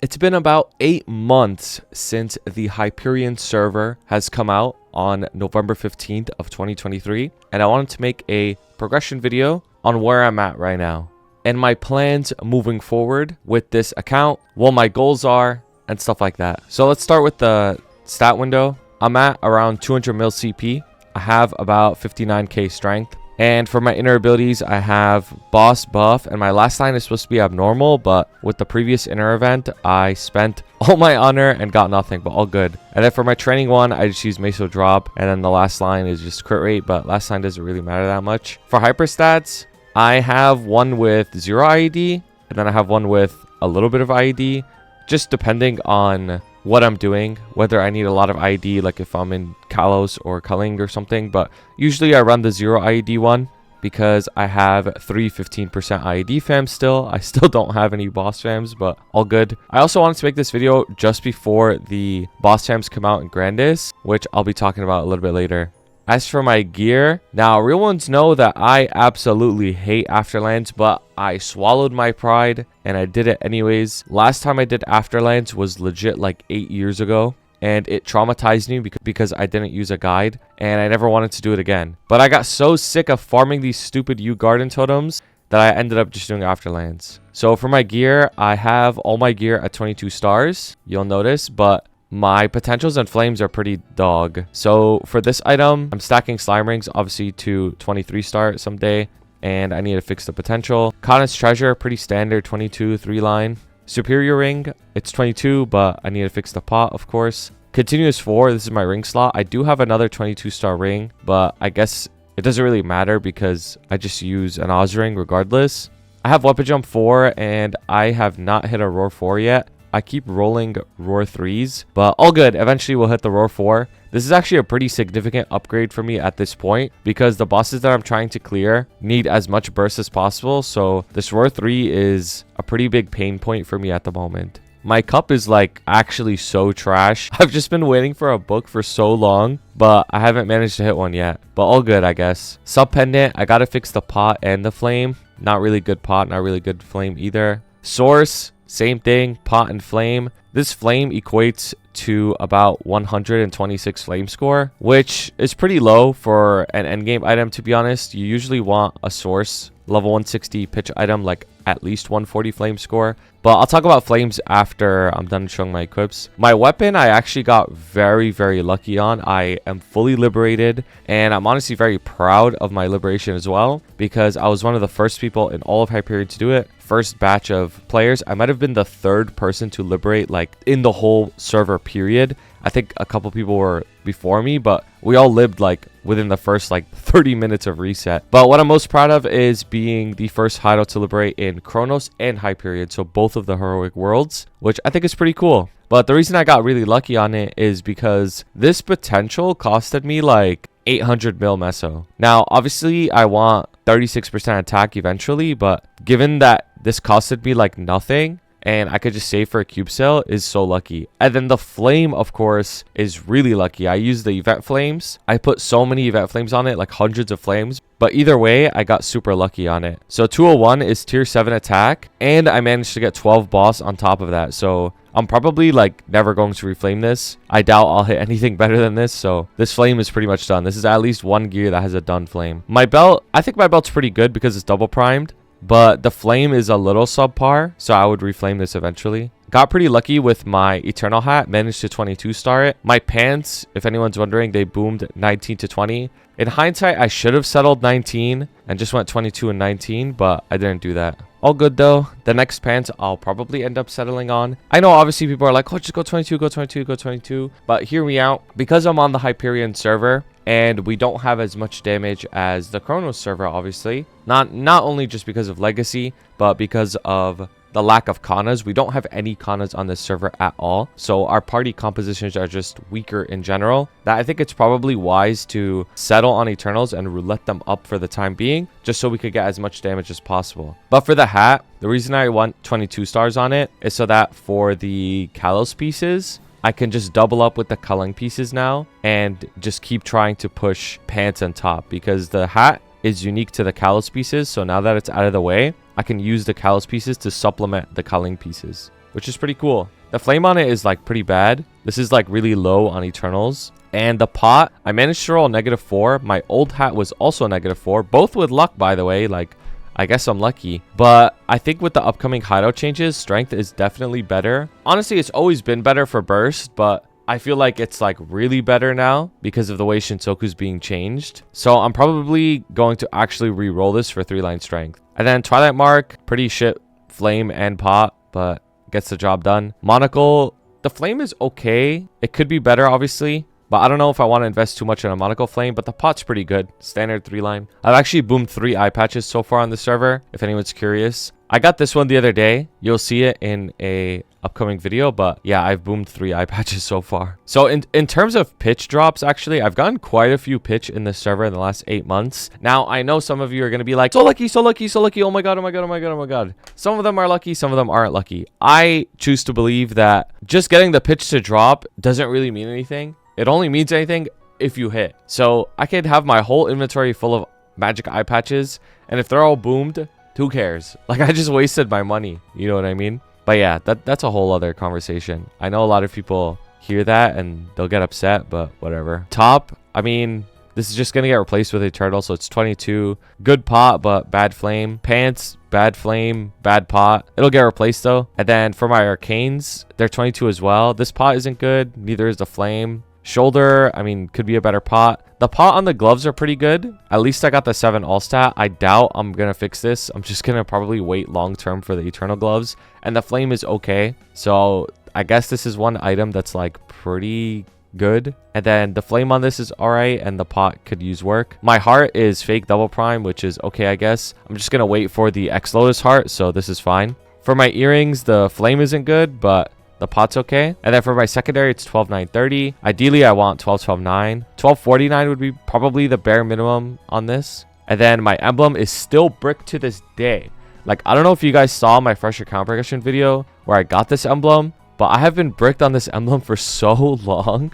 It's been about 8 months since the Hyperion server has come out on November 15th of 2023, and I wanted to make a progression video on where I'm at right now and my plans moving forward with this account, what my goals are, and stuff like that. So let's start with the stat window. I'm at around 200 mil CP. I have about 59k strength. And for my inner abilities, I have boss buff, and my last line is supposed to be abnormal, but with the previous inner event, I spent all my honor and got nothing, but all good. And then for my training one, I just use Meso drop, and then the last line is just crit rate, but last line doesn't really matter that much. For hyper stats, I have one with 0 IED, and then I have one with a little bit of IED, just depending on what I'm doing, whether I need a lot of IED, like if I'm in Kalos or Culling or something. But usually I run the 0 IED one because I have 3 15% IED fams still. I still don't have any boss fams, but all good. I also wanted to make this video just before the boss fams come out in Grandis, which I'll be talking about a little bit later. As for my gear, now real ones know that I absolutely hate Afterlands, but I swallowed my pride and I did it anyways. Last time I did Afterlands was legit like 8 years ago, and it traumatized me because I didn't use a guide and I never wanted to do it again. But I got so sick of farming these stupid Garden totems that I ended up just doing Afterlands. So for my gear, I have all my gear at 22 stars, you'll notice, but my potentials and flames are pretty dog. So for this item, I'm stacking slime rings obviously to 23 star someday, and I need to fix the potential. Kana's treasure, pretty standard, 22 3 line. Superior ring, it's 22, but I need to fix the pot, of course. Continuous 4, this is my ring slot. I do have another 22 star ring, but I guess it doesn't really matter because I just use an Oz ring regardless. I have weapon jump 4, and I have not hit a roar 4 yet. I keep rolling roar 3s, but all good. Eventually we'll hit the roar 4. This is actually a pretty significant upgrade for me at this point because the bosses that I'm trying to clear need as much burst as possible. So this roar 3 is a pretty big pain point for me at the moment. My cup is like actually so trash. I've just been waiting for a book for so long, but I haven't managed to hit one yet. But all good, I guess. Sub pendant, I gotta fix the pot and the flame. Not really good pot, not really good flame either. Source, same thing, pot and flame. This flame equates to about 126 flame score, which is pretty low for an endgame item, to be honest. You usually want a source level 160 pitch item like at least 140 flame score, but I'll talk about flames after I'm done showing my equips. My weapon I actually got very lucky on. I am fully liberated, and I'm honestly very proud of my liberation as well because I was one of the first people in all of Hyperion to do it. First batch of players. I might have been the third person to liberate like in the whole server period. I think a couple people were before me, but we all lived like within the first like 30 minutes of reset. But what I'm most proud of is being the first hideout to liberate in Chronos and Hyperion, so both of the heroic worlds, which I think is pretty cool. But the reason I got really lucky on it is because this potential costed me like 800 mil meso. Now obviously I want 36% attack eventually, but given that this costed me like nothing and I could just save for a cube sale, is so lucky. And then the flame, of course, is really lucky. I used the event flames. I put so many event flames on it, like hundreds of flames. But either way, I got super lucky on it. So 201 is tier 7 attack, and I managed to get 12 boss on top of that. So I'm probably like never going to reflame this. I doubt I'll hit anything better than this. So this flame is pretty much done. This is at least one gear that has a done flame. My belt, I think my belt's pretty good because it's double primed, but the flame is a little subpar, so I would reflame this eventually. Got pretty lucky with my Eternal hat, managed to 22 star it. My pants, if anyone's wondering, they boomed 19 to 20. In hindsight, I should have settled 19 and just went 22 and 19, but I didn't do that. All good though. The next pants I'll probably end up settling on. I know obviously people are like, oh, just go 22, go 22, go 22. But hear me out. Because I'm on the Hyperion server and we don't have as much damage as the Chronos server, obviously. Not only just because of legacy, but because of the lack of Kanas. We don't have any Kanas on this server at all. So our party compositions are just weaker in general. That I think it's probably wise to settle on Eternals and roulette them up for the time being, just so we could get as much damage as possible. But for the hat, the reason I want 22 stars on it is so that for the Kalos pieces, I can just double up with the culling pieces now and just keep trying to push pants on top because the hat is unique to the Kalos pieces. So now that it's out of the way, I can use the Kalos pieces to supplement the culling pieces. which is pretty cool. The flame on it is like pretty bad. This is like really low on Eternals. And the pot, I managed to roll -4. My old hat was also -4, both with luck, by the way. Like, I guess I'm lucky. But I think with the upcoming hideout changes, strength is definitely better. Honestly, it's always been better for burst, but I feel like it's like really better now because of the way Shinsoku's being changed. So I'm probably going to actually re-roll this for 3-line strength. And then Twilight Mark, pretty shit flame and pot, but gets the job done. Monocle, the flame is okay. It could be better, obviously. But I don't know if I want to invest too much in a monocle flame, but the pot's pretty good. Standard 3-line. I've actually boomed 3 eye patches so far on the server, if anyone's curious. I got this one the other day. You'll see it in a upcoming video, but yeah, I've boomed 3 eye patches so far. So in terms of pitch drops, actually, I've gotten quite a few pitch in the server in the last 8 months. Now, I know some of you are going to be like, so lucky, so lucky, so lucky. Oh my god, oh my god, oh my god, oh my god. Some of them are lucky, some of them aren't lucky. I choose to believe that just getting the pitch to drop doesn't really mean anything. It only means anything if you hit. So I could have my whole inventory full of magic eye patches, and if they're all boomed, who cares? Like, I just wasted my money. You know what I mean? But yeah, that's a whole other conversation. I know a lot of people hear that and they'll get upset, but whatever. Top, I mean, this is just going to get replaced with Eternal, so it's 22. Good pot, but bad flame. Pants, bad flame, bad pot. It'll get replaced though. And then for my Arcanes, they're 22 as well. This pot isn't good. Neither is the flame. Shoulder, I mean, could be a better pot. The pot on the gloves are pretty good. At least I got the 7 all stat. I doubt I'm going to fix this. I'm just going to probably wait long term for the Eternal gloves. And the flame is okay. So I guess this is one item that's like pretty good. And then the flame on this is all right. And the pot could use work. My heart is fake double prime, which is okay, I guess. I'm just going to wait for the X Lotus heart. So this is fine. For my earrings, the flame isn't good, but the pot's okay. And then for my secondary, it's 12, 9, 30. Ideally, I want 12, 12, 9. 12, 49 would be probably the bare minimum on this. And then my emblem is still brick to this day. Like, I don't know if you guys saw my fresh account progression video where I got this emblem, but I have been bricked on this emblem for so long.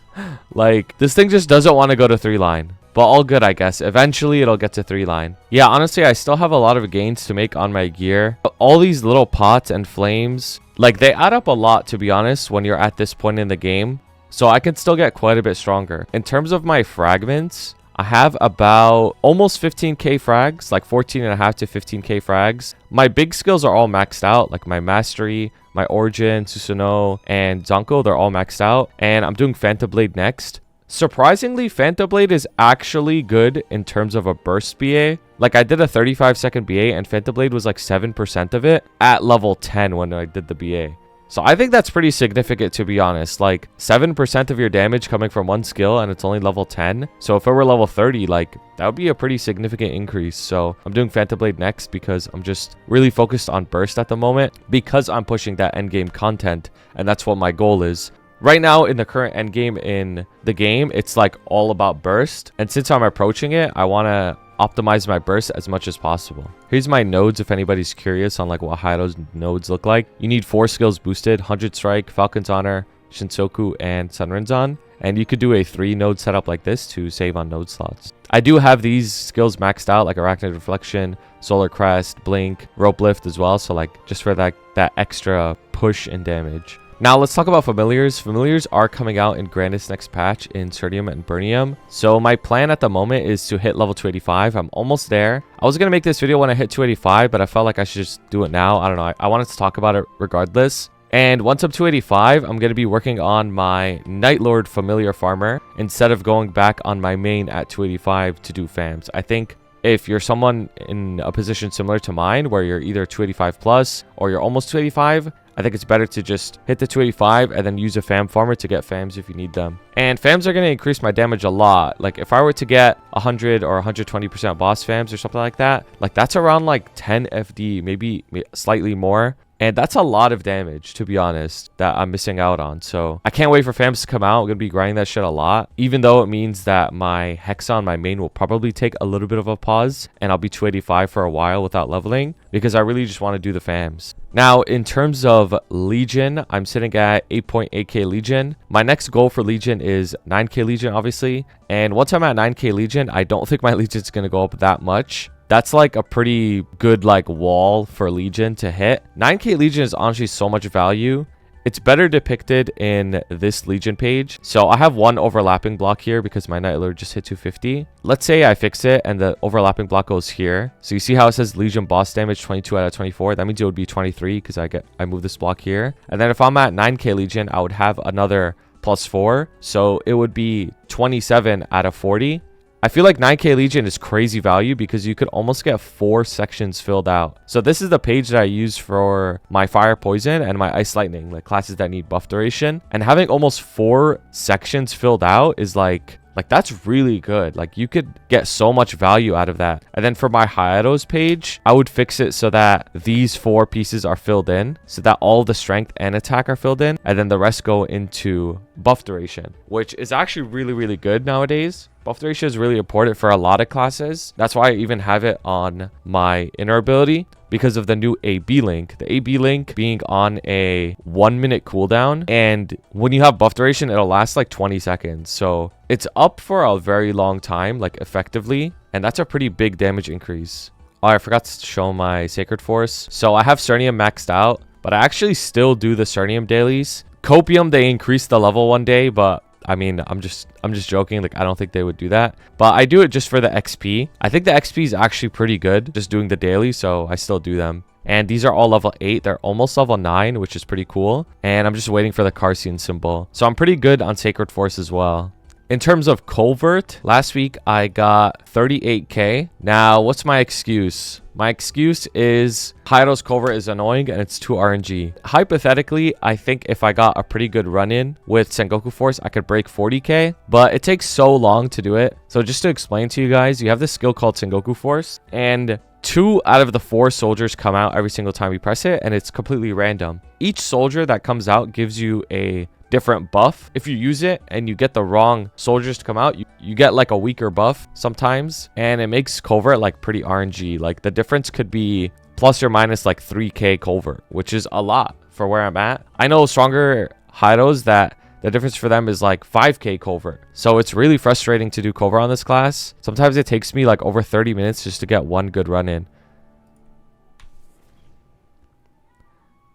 Like, this thing just doesn't want to go to 3-line. But all good, I guess. Eventually, it'll get to 3-line. Yeah, honestly, I still have a lot of gains to make on my gear. All these little pots and flames, like, they add up a lot, to be honest, when you're at this point in the game. So I can still get quite a bit stronger. In terms of my fragments, I have about almost 15k frags, like 14.5 to 15k frags. My big skills are all maxed out, like my Mastery, my Origin, Susanoo, and Zanko, they're all maxed out. And I'm doing Phantom Blade next. Surprisingly, Phantom Blade is actually good in terms of a burst BA. Like, I did a 35-second BA and Phantom Blade was like 7% of it at level 10 when I did the BA. So I think that's pretty significant, to be honest. Like, 7% of your damage coming from one skill and it's only level 10. So if it were level 30, like, that would be a pretty significant increase. So I'm doing Phantom Blade next because I'm just really focused on burst at the moment because I'm pushing that endgame content, and that's what my goal is. Right now, in the current endgame in the game, it's like all about burst. And since I'm approaching it, I want to optimize my burst as much as possible. Here's my nodes if anybody's curious on like what Hido's nodes look like. You need 4 skills boosted: 100 Strike, Falcon's Honor, Shinsoku, and Sunrinzan. And you could do a 3-node setup like this to save on node slots. I do have these skills maxed out, like Arachnid Reflection, Solar Crest, Blink, Rope Lift as well. So like just for that extra push and damage. Now, let's talk about familiars. Familiars are coming out in Grandis next patch in Certium and Burnium. So my plan at the moment is to hit level 285. I'm almost there. I was going to make this video when I hit 285, but I felt like I should just do it now. I don't know. I wanted to talk about it regardless. And once I'm 285, I'm going to be working on my Night Lord Familiar Farmer instead of going back on my main at 285 to do fams. I think if you're someone in a position similar to mine, where you're either 285 plus or you're almost 285, I think it's better to just hit the 285 and then use a fam farmer to get fams if you need them. And fams are going to increase my damage a lot. Like, if I were to get 100 or 120% boss fams or something like that, like that's around like 10 FD, maybe slightly more. And that's a lot of damage, to be honest, that I'm missing out on. So I can't wait for fams to come out. I'm going to be grinding that shit a lot, even though it means that my Hexa on my main will probably take a little bit of a pause and I'll be 285 for a while without leveling because I really just want to do the fams. Now, in terms of Legion, I'm sitting at 8.8k Legion. My next goal for Legion is 9k Legion, obviously. And once I'm at 9k Legion, I don't think my Legion's going to go up that much. That's like a pretty good like wall for Legion to hit. 9k Legion is honestly so much value. It's better depicted in this Legion page. So I have one overlapping block here because my Night Lord just hit 250. Let's say I fix it and the overlapping block goes here. So you see how it says Legion boss damage 22 out of 24. That means it would be 23 because I move this block here. And then if I'm at 9k Legion, I would have another +4. So it would be 27 out of 40. I feel like 9k Legion is crazy value because you could almost get 4 sections filled out. So this is the page that I use for my Fire Poison and my Ice Lightning, like classes that need buff duration. And having almost 4 sections filled out is like that's really good. Like you could get so much value out of that. And then for my Hayatos page, I would fix it so that these 4 pieces are filled in, so that all the strength and attack are filled in, and then the rest go into buff duration, which is actually really, really good nowadays. Buff duration is really important for a lot of classes. That's why I even have it on my inner ability, because of the new AB link. The AB link being on a 1-minute cooldown, and when you have buff duration, it'll last like 20 seconds. So it's up for a very long time, like effectively, and that's a pretty big damage increase. Oh, I forgot to show my Sacred Force. So I have Cernium maxed out, but I actually still do the Cernium dailies. Copium, they increased the level one day, but I mean, I'm just joking. Like, I don't think they would do that, but I do it just for the XP. I think the XP is actually pretty good just doing the daily, so I still do them. And these are all level 8. They're almost level 9, which is pretty cool. And I'm just waiting for the Carcian symbol. So I'm pretty good on Sacred Force as well. In terms of Covert, last week I got 38k. Now, what's my excuse? My excuse is Hyros Covert is annoying and it's too RNG. Hypothetically, I think if I got a pretty good run-in with Sengoku Force, I could break 40k, but it takes so long to do it. So just to explain to you guys, you have this skill called Sengoku Force, and 2 out of the 4 soldiers come out every single time you press it, and it's completely random. Each soldier that comes out gives you a different buff. If you use it and you get the wrong soldiers to come out, you get like a weaker buff sometimes, and it makes Covert like pretty RNG. Like the difference could be plus or minus like 3k Covert, which is a lot for where I'm at. I know stronger Hyros that the difference for them is like 5k Covert. So it's really frustrating to do Covert on this class. Sometimes it takes me like over 30 minutes just to get one good run in.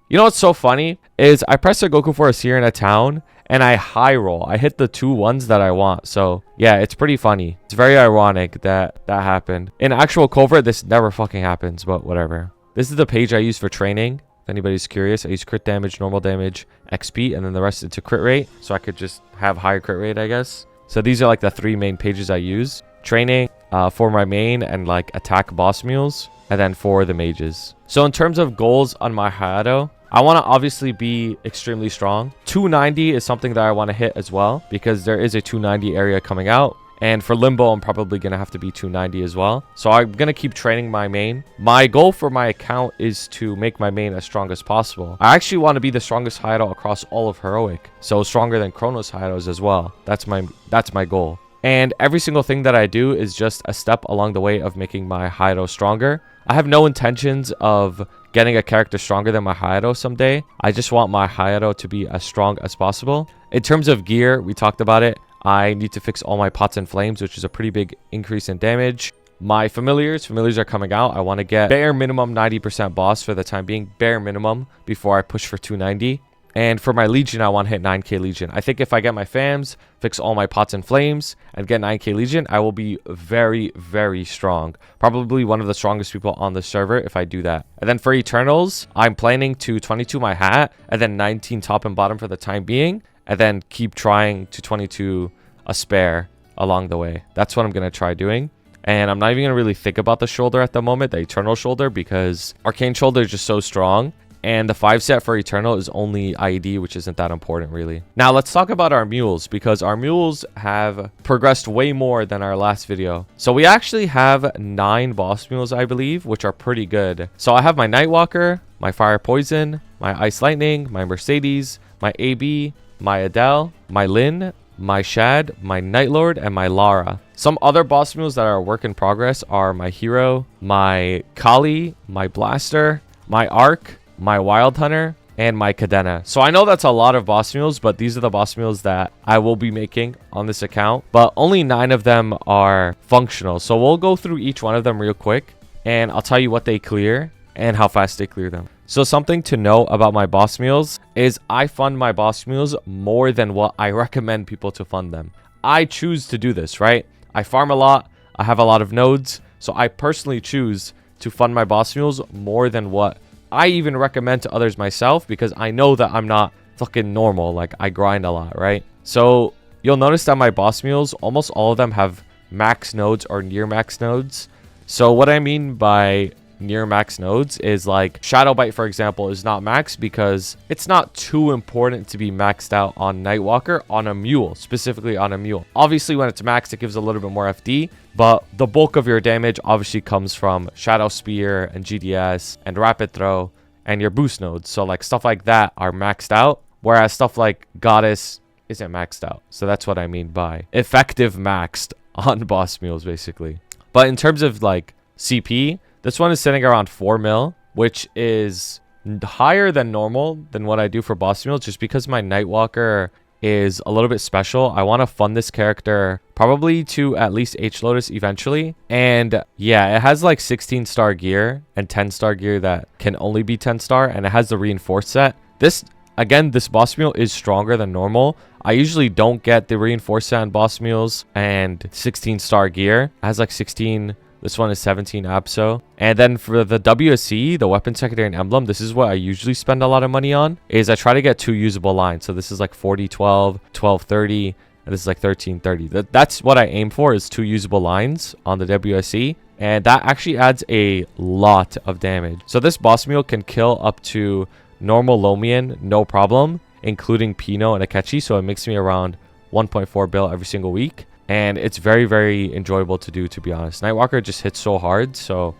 You know what's so funny is I press a Goku Force here in a town and I high roll. I hit the 2 ones that I want. So yeah, it's pretty funny. It's very ironic that that happened. In actual Covert, this never fucking happens, but whatever. This is the page I use for training. If anybody's curious, I use crit damage, normal damage, XP, and then the rest into crit rate. So I could just have higher crit rate, I guess. So these are like the 3 main pages I use. Training for my main and like attack boss mules, and then for the mages. So in terms of goals on my Hayato, I want to obviously be extremely strong. 290 is something that I want to hit as well, because there is a 290 area coming out. And for Limbo, I'm probably going to have to be 290 as well. So I'm going to keep training my main. My goal for my account is to make my main as strong as possible. I actually want to be the strongest Hayato across all of Heroic. So stronger than Chronos Hayatos as well. That's my goal. And every single thing that I do is just a step along the way of making my Hayato stronger. I have no intentions of getting a character stronger than my Hayato someday. I just want my Hayato to be as strong as possible. In terms of gear, we talked about it. I need to fix all my pots and flames, which is a pretty big increase in damage. My familiars are coming out. I want to get bare minimum 90% boss for the time being, bare minimum, before I push for 290. And for my Legion, I want to hit 9k Legion. I think if I get my fams, fix all my pots and flames, and get 9k Legion, I will be very, very strong. Probably one of the strongest people on the server if I do that. And then for Eternals, I'm planning to 22 my hat, and then 19 top and bottom for the time being, and then keep trying to 22 a spare along the way. That's what I'm going to try doing. And I'm not even going to really think about the shoulder at the moment, the Eternal shoulder, because Arcane shoulder is just so strong. And the 5 set for Eternal is only IED, which isn't that important really. Now let's talk about our mules, because our mules have progressed way more than our last video. So we actually have 9 boss mules, I believe, which are pretty good. So I have my Nightwalker, my Fire Poison, my Ice Lightning, my Mercedes, my AB, my Adele, my Lynn, my Shad, my Nightlord, and my Lara. Some other boss mules that are a work in progress are my Hero, my Kali, my Blaster, my Arc, my Wild Hunter, and my Cadena. So I know that's a lot of boss mules, but these are the boss mules that I will be making on this account. But only 9 of them are functional. So we'll go through each one of them real quick, and I'll tell you what they clear and how fast they clear them. So something to know about my boss mules is I fund my boss mules more than what I recommend people to fund them. I choose to do this, right? I farm a lot. I have a lot of nodes. So I personally choose to fund my boss mules more than what I even recommend to others myself, because I know that I'm not fucking normal. Like, I grind a lot, right? So you'll notice that my boss mules, almost all of them have max nodes or near max nodes. So what I mean by near max nodes is like Shadow Bite, for example, is not max because it's not too important to be maxed out on Nightwalker on a mule, specifically on a mule. Obviously, when it's maxed, it gives a little bit more FD, but the bulk of your damage obviously comes from Shadow Spear and GDS and Rapid Throw and your boost nodes. So like stuff like that are maxed out, whereas stuff like Goddess isn't maxed out. So that's what I mean by effective maxed on boss mules, basically. But in terms of like CP, this one is sitting around 4 mil, which is higher than normal than what I do for boss mules, just because my Nightwalker is a little bit special. I want to fund this character probably to at least H Lotus eventually. And yeah, it has like 16-star gear and 10-star gear that can only be 10-star, and it has the reinforced set. This, again, this boss mule is stronger than normal. I usually don't get the reinforced set on boss mules and 16-star gear. It has like 16. This one is 17 Abso. And then for the WSC, the weapon secondary and emblem, this is what I usually spend a lot of money on, is I try to get 2 usable lines. So this is like 40-12, 12-30, and this is like 13-30. That's what I aim for, is 2 usable lines on the WSC. And that actually adds a lot of damage. So this boss mule can kill up to normal Lomian, no problem, including Pino and Akechi. So it makes me around 1.4 bill every single week. And it's very, very enjoyable to do, to be honest. Nightwalker just hits so hard, so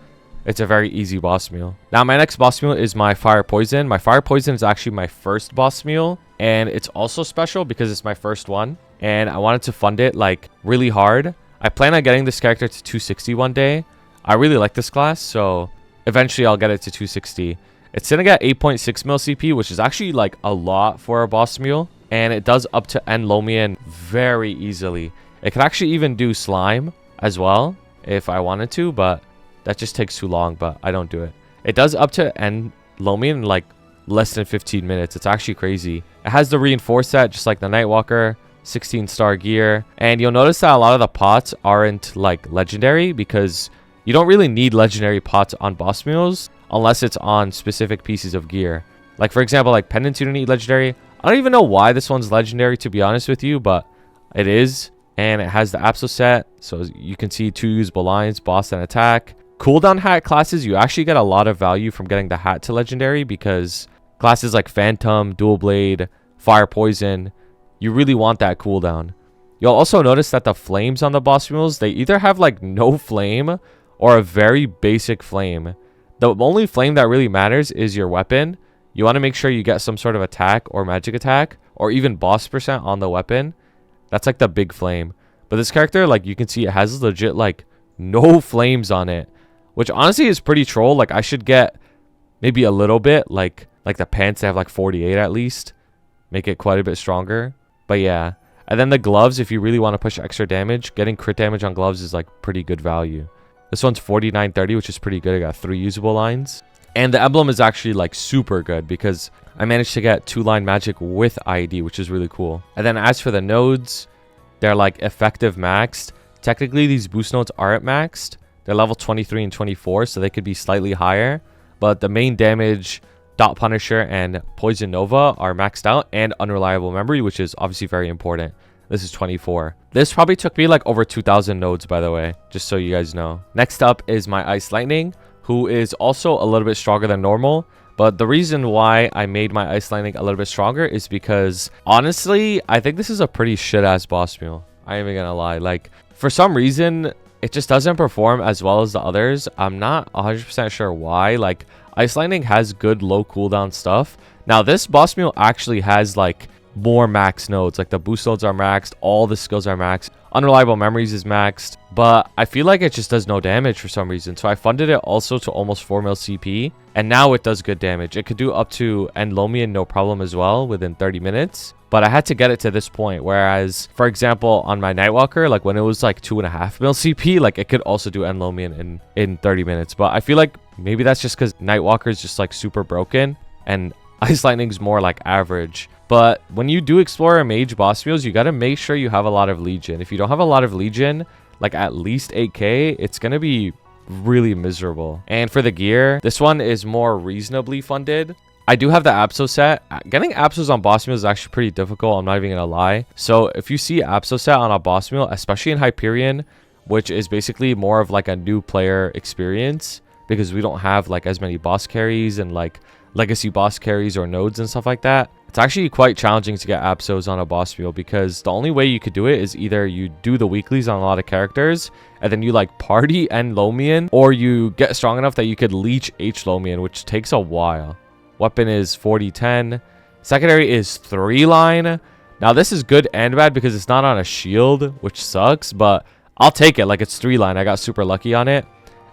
it's a very easy boss mule. Now, my next boss mule is my Fire Poison. My Fire Poison is actually my first boss mule, and it's also special because it's my first one. And I wanted to fund it, like, really hard. I plan on getting this character to 260 one day. I really like this class, so eventually I'll get it to 260. It's sitting at 8.6 mil CP, which is actually, like, a lot for a boss mule. And it does up to end Lomian very easily. It could actually even do slime as well if I wanted to, but that just takes too long, but I don't do it. It does up to end Lomian in like less than 15 minutes. It's actually crazy. It has the reinforced set just like the Nightwalker, 16-star gear. And you'll notice that a lot of the pots aren't like legendary because you don't really need legendary pots on boss mules unless it's on specific pieces of gear. Like for example, like pendants you don't need legendary. I don't even know why this one's legendary, to be honest with you, but it is. And it has the Abso set, so you can see 2 usable lines, boss and attack. Cooldown hat classes, you actually get a lot of value from getting the hat to legendary, because classes like Phantom, Dual Blade, Fire Poison, you really want that cooldown. You'll also notice that the flames on the boss mules, they either have like no flame or a very basic flame. The only flame that really matters is your weapon. You want to make sure you get some sort of attack or magic attack, or even boss percent on the weapon. That's like the big flame. But this character, like you can see, it has legit like no flames on it, which honestly is pretty troll. Like I should get maybe a little bit like the pants that have like 48 at least, make it quite a bit stronger. But yeah, and then the gloves, if you really want to push extra damage, getting crit damage on gloves is like pretty good value. This one's 49-30, which is pretty good. I got 3 usable lines. And the emblem is actually like super good because I managed to get 2-line magic with ID, which is really cool. And then as for the nodes, they're like effective maxed. Technically, these boost nodes aren't maxed. They're level 23 and 24, so they could be slightly higher. But the main damage, Dot Punisher and Poison Nova are maxed out, and Unreliable Memory, which is obviously very important. This is 24. This probably took me like over 2,000 nodes, by the way, just so you guys know. Next up is my Ice Lightning, who is also a little bit stronger than normal. But the reason why I made my Ice Lightning a little bit stronger is because, honestly, I think this is a pretty shit-ass boss mule. I ain't even gonna lie. Like, for some reason, it just doesn't perform as well as the others. I'm not 100% sure why. Like, Ice Lightning has good low cooldown stuff. Now, this boss mule actually has, like, more max nodes. Like, the boost nodes are maxed. All the skills are maxed. Unreliable Memories is maxed, but I feel like it just does no damage for some reason. So I funded it also to almost 4 mil CP, and now it does good damage. It could do up to end Lomian no problem as well within 30 minutes, but I had to get it to this point. Whereas, for example, on my Nightwalker, like when it was like 2.5 mil CP, like it could also do end Lomian in 30 minutes. But I feel like Maybe that's just because Nightwalker is just like super broken and Ice Lightning's more like average. But when you do Explorer and Mage boss mules, you got to make sure you have a lot of Legion. If you don't have a lot of Legion, like at least 8k, it's going to be really miserable. And for the gear, this one is more reasonably funded. I do have the Abso set. Getting Absos on boss mules is actually pretty difficult. I'm not even going to lie. So if you see Abso set on a boss mule, especially in Hyperion, which is basically more of like a new player experience, because we don't have like as many boss carries and like legacy boss carries or nodes and stuff like that, it's actually quite challenging to get Absos on a boss mule, because the only way you could do it is either you do the weeklies on a lot of characters and then you like party and Lomian, or you get strong enough that you could leech H Lomian, which takes a while. Weapon is 40-10. Secondary is 3-line. Now this is good and bad because it's not on a shield, which sucks, but I'll take it. Like, it's 3-line. I got super lucky on it.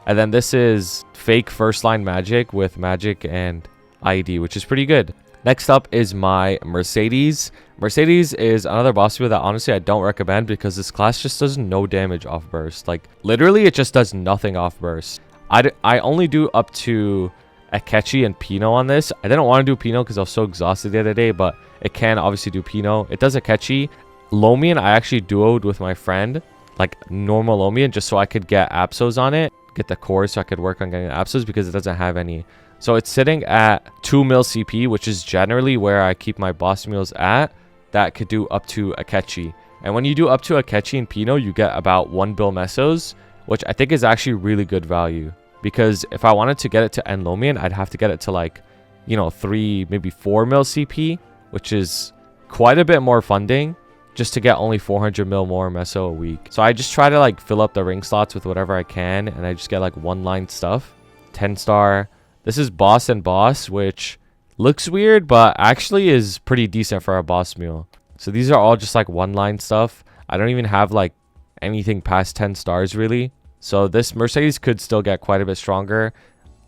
And then this is fake first line magic with magic and ID, which is pretty good. Next up is my Mercedes. Mercedes is another boss mule that honestly I don't recommend, because this class just does no damage off burst. Like, literally it just does nothing off burst. I only do up to Akechi and Pino on this. I didn't want to do Pino because I was so exhausted the other day, but it can obviously do Pino. It does Akechi. Lomian I actually duoed with my friend, like normal Lomian, just so I could get Absos on it, get the core so I could work on getting Absos, because it doesn't have any. So it's sitting at 2 mil CP, which is generally where I keep my boss mules at, that could do up to Akechi. And when you do up to Akechi and Pino, you get about 1 bill mesos, which I think is actually really good value. Because if I wanted to get it to end Lomian, I'd have to get it to like, you know, 3, maybe 4 mil CP, which is quite a bit more funding, just to get only 400 mil more meso a week. So I just try to like fill up the ring slots with whatever I can, and I just get like 1-line stuff. 10 star. This is boss and boss, which looks weird, but actually is pretty decent for a boss mule. So these are all just like 1-line stuff. I don't even have like anything past 10 stars really. So this Mercedes could still get quite a bit stronger.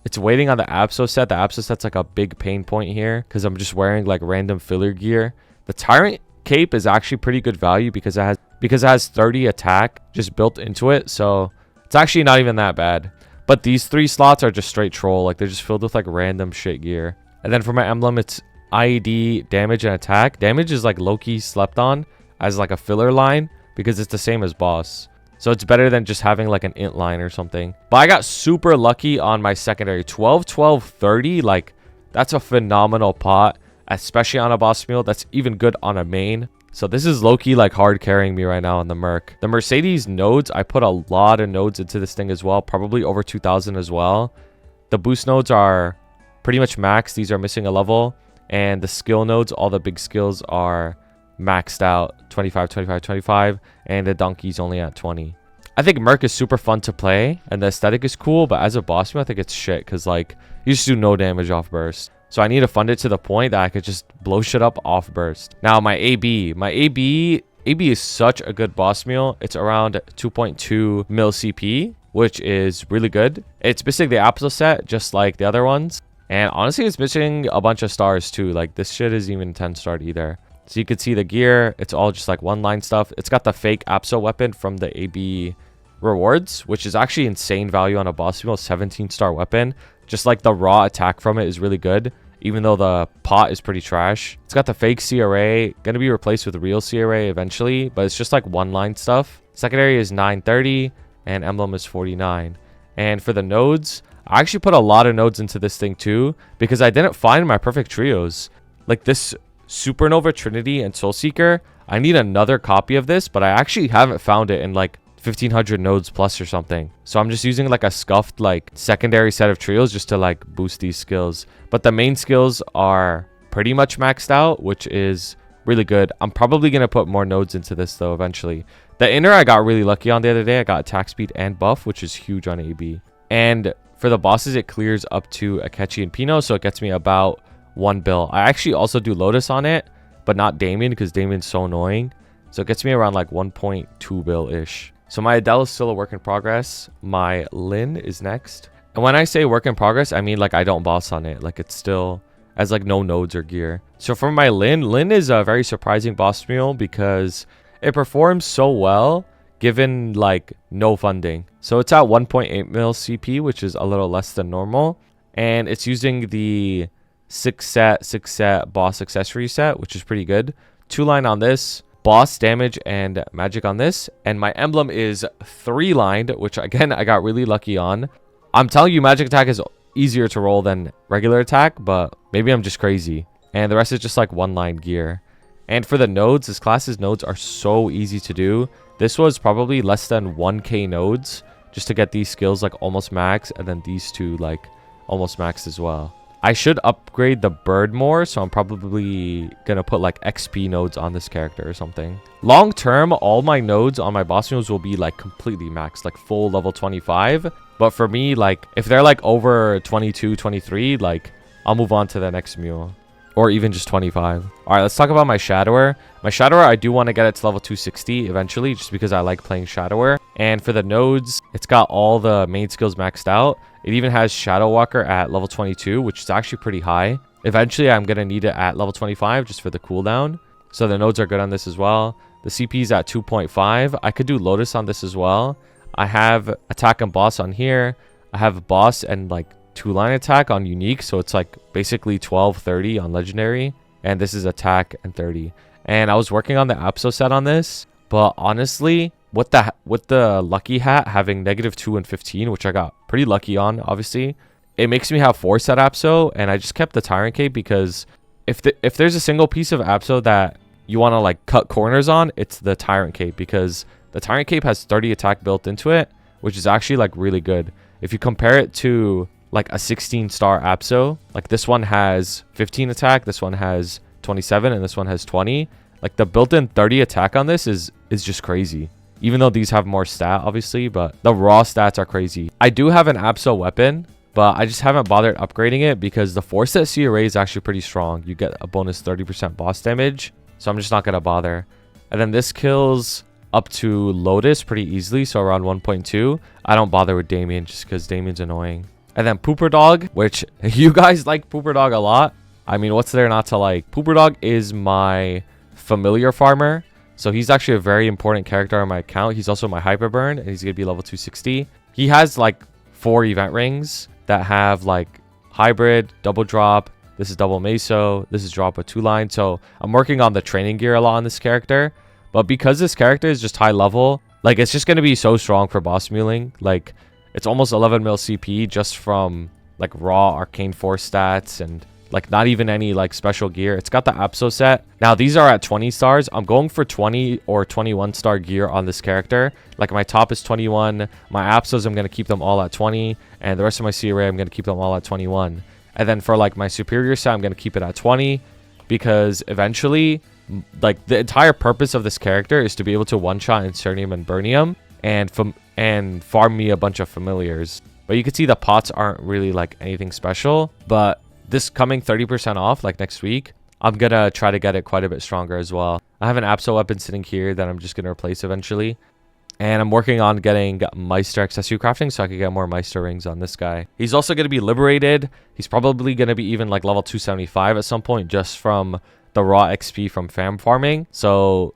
It's waiting on the Abso set. The Abso set's like a big pain point here, because I'm just wearing like random filler gear. The Tyrant Cape is actually pretty good value because it has 30 attack just built into it. So it's actually not even that bad. But these 3 slots are just straight troll. Like, they're just filled with like random shit gear. And then for my emblem, it's IED, damage, and attack. Damage is like low-key slept on as like a filler line, because it's the same as boss. So it's better than just having like an int line or something. But I got super lucky on my secondary. 12, 12, 30. Like, that's a phenomenal pot, especially on a boss mule. That's even good on a main. So this is low-key like hard carrying me right now on the Merc. The Mercedes nodes, I put a lot of nodes into this thing as well. Probably over 2,000 as well. The boost nodes are pretty much max. These are missing a level. And the skill nodes, all the big skills are maxed out, 25, 25, 25, and the donkey's only at 20. I think Merc is super fun to play, and the aesthetic is cool, but as a boss mule, I think it's shit, because like, you just do no damage off burst. So I need to fund it to the point that I could just blow shit up off burst. Now my AB is such a good boss mule. It's around 2.2 mil CP, which is really good. It's basically the Abso set, just like the other ones. And honestly, it's missing a bunch of stars too. Like, this shit isn't even 10 starred either. So you can see the gear. It's all just like 1-line stuff. It's got the fake Abso weapon from the AB rewards, which is actually insane value on a boss mule. 17-star weapon. Just like the raw attack from it is really good, even though the pot is pretty trash. It's got the fake CRA. Gonna be replaced with real CRA eventually, but it's just like 1-line stuff. Secondary is 930 and emblem is 49. And for the nodes, I actually put a lot of nodes into this thing too, because I didn't find my perfect trios. Like this Supernova, Trinity, and Soulseeker, I need another copy of this, but I actually haven't found it in like 1500 nodes plus or something. So I'm just using like a scuffed like secondary set of trios just to like boost these skills. But the main skills are pretty much maxed out, which is really good. I'm probably going to put more nodes into this though eventually. The inner I got really lucky on the other day. I got attack speed and buff, which is huge on AB. And for the bosses, it clears up to Akechi and Pino, so it gets me about 1 bill. I actually also do Lotus on it, but not Damien, because Damien's so annoying. So it gets me around like 1.2 bill-ish. So my Adele is still a work in progress. My Lin is next. And when I say work in progress, I mean like I don't boss on it. Like, it's still as like no nodes or gear. So for my Lin is a very surprising boss mule because it performs so well given like no funding. So it's at 1.8 mil CP, which is a little less than normal. And it's using the 6 set boss accessory set, which is pretty good. 2-line on this, boss damage and magic on this. And my emblem is 3-lined, which again, I got really lucky on. I'm telling you, magic attack is easier to roll than regular attack, but maybe I'm just crazy. And the rest is just like 1-line gear. And for the nodes, this class's nodes are so easy to do. This was probably less than 1k nodes just to get these skills like almost max, and then these two like almost max as well. I should upgrade the bird more, so I'm probably gonna put like XP nodes on this character or something. Long term, all my nodes on my boss mules will be like completely maxed, like full level 25. But for me, like if they're like over 22, 23, like I'll move on to the next mule. Or even just 25. All right, let's talk about my Shadower. My Shadower, I do want to get it to level 260 eventually, just because I like playing Shadower. And for the nodes, it's got all the main skills maxed out. It even has Shadow Walker at level 22, which is actually pretty high. Eventually, I'm going to need it at level 25 just for the cooldown. So the nodes are good on this as well. The CP is at 2.5. I could do Lotus on this as well. I have Attack and Boss on here. I have Boss and like 2-line attack on unique, so it's like basically 12-30 on legendary, and this is attack and 30. And I was working on the Apso set on this, but honestly with the lucky hat having -2 and 15, which I got pretty lucky on, obviously it makes me have 4 set Apso, and I just kept the Tyrant Cape because if there's a single piece of Apso that you want to like cut corners on, it's the Tyrant Cape, because the Tyrant Cape has 30 attack built into it, which is actually like really good. If you compare it to like a 16-star Apso, like this one has 15 attack, this one has 27, and this one has 20. Like the built-in 30 attack on this is just crazy. Even though these have more stat, obviously, but the raw stats are crazy. I do have an Apso weapon, but I just haven't bothered upgrading it because the 4-set C array is actually pretty strong. You get a bonus 30% boss damage, so I'm just not gonna bother. And then this kills up to Lotus pretty easily, so around 1.2. I don't bother with Damien just because Damien's annoying. And then Pooper Dog, which you guys like Pooper Dog a lot. I mean, what's there not to like? Pooper Dog is my familiar farmer. So he's actually a very important character on my account. He's also my hyper burn, and he's going to be level 260. He has like 4 event rings that have like hybrid, double drop. This is double meso. This is drop with 2-line. So I'm working on the training gear a lot on this character. But because this character is just high level, like it's just going to be so strong for boss muling. Like it's almost 11 mil CP just from like raw arcane force stats and like not even any like special gear. It's got the Apso set. Now these are at 20 stars. I'm going for 20 or 21 star gear on this character. Like my top is 21. My Apsos, I'm going to keep them all at 20. And the rest of my C array, I'm going to keep them all at 21. And then for like my superior set, I'm going to keep it at 20. Because eventually, like the entire purpose of this character is to be able to one-shot Incernium and Burnium. And farm me a bunch of familiars. But you can see the pots aren't really like anything special. But this coming 30% off like next week, I'm gonna try to get it quite a bit stronger as well. I have an Apso weapon sitting here that I'm just gonna replace eventually. And I'm working on getting Meister accessory crafting so I can get more Meister rings on this guy. He's also gonna be liberated. He's probably gonna be even like level 275 at some point just from the raw XP from fam farming. So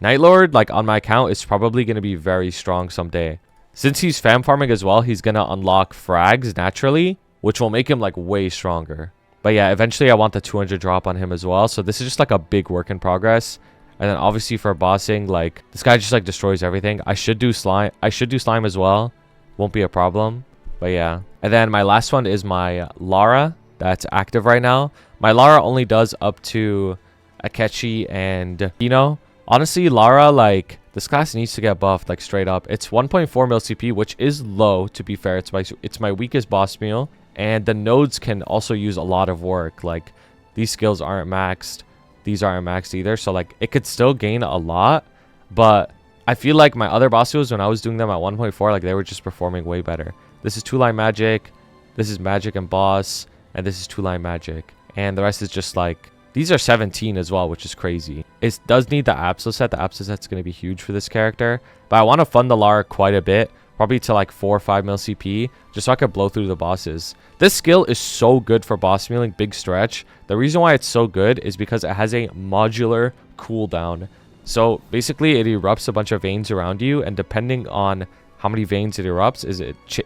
Nightlord, like on my account, is probably going to be very strong someday. Since he's fam farming as well, he's going to unlock frags naturally, which will make him like way stronger. But yeah, eventually I want the 200 drop on him as well. So this is just like a big work in progress. And then obviously for bossing, like this guy just like destroys everything. I should do slime. I should do slime as well. Won't be a problem. But yeah. And then my last one is my Lara that's active right now. My Lara only does up to Akechi and Hino. Honestly, Lara, like, this class needs to get buffed, like, straight up. It's 1.4 mil CP, which is low, to be fair. It's my weakest boss mule. And the nodes can also use a lot of work. Like, these skills aren't maxed. These aren't maxed either. So, like, it could still gain a lot. But I feel like my other boss mules, when I was doing them at 1.4, like, they were just performing way better. This is 2-line magic. This is magic and boss. And this is 2-line magic. And the rest is just, like... These are 17 as well, which is crazy. It does need the Apso set. The Apso set's going to be huge for this character. But I want to fund the Lara quite a bit. Probably to like 4 or 5 mil CP. Just so I can blow through the bosses. This skill is so good for boss mealing. Big stretch. The reason why it's so good is because it has a modular cooldown. So basically it erupts a bunch of veins around you, and depending on how many veins it erupts,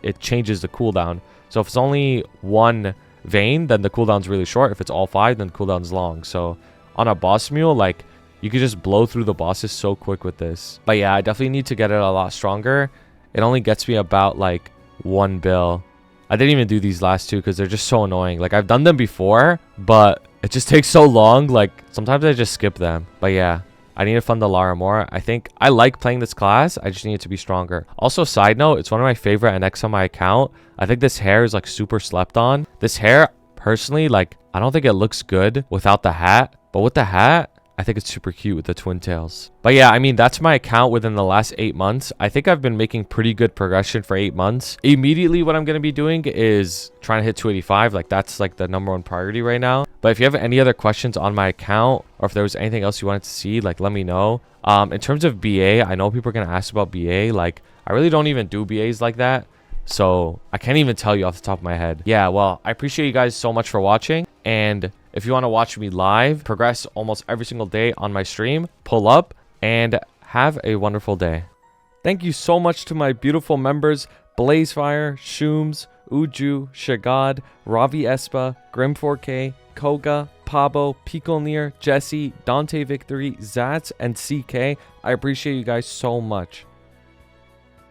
it changes the cooldown. So if it's only one vein, then the cooldown's really short. If it's all 5, then the cooldown's long. So on a boss mule, like, you could just blow through the bosses so quick with this. But yeah, I definitely need to get it a lot stronger. It only gets me about like 1 bill. I didn't even do these last 2 because they're just so annoying. Like, I've done them before, but it just takes so long. Like, sometimes I just skip them. But yeah, I need to fund the Lara more. I think I like playing this class. I just need it to be stronger. Also, side note, it's one of my favorite NX on my account. I think this hair is like super slept on. This hair, personally, like, I don't think it looks good without the hat. But with the hat, I think it's super cute with the twin tails. But yeah, I mean, that's my account within the last 8 months. I think I've been making pretty good progression for 8 months. Immediately, what I'm going to be doing is trying to hit 285. Like, that's like the #1 priority right now. But if you have any other questions on my account, or if there was anything else you wanted to see, like, let me know. In terms of BA, I know people are going to ask about BA. Like, I really don't even do BAs like that. So I can't even tell you off the top of my head. Yeah, well, I appreciate you guys so much for watching. And if you want to watch me live, progress almost every single day on my stream, pull up and have a wonderful day. Thank you so much to my beautiful members, Blazefire, Shooms, Uju, Shagad, Ravi Espa, Grim4K, Koga, Pabo, Picolneer, Jesse, Dante Victory, Zats, and CK. I appreciate you guys so much.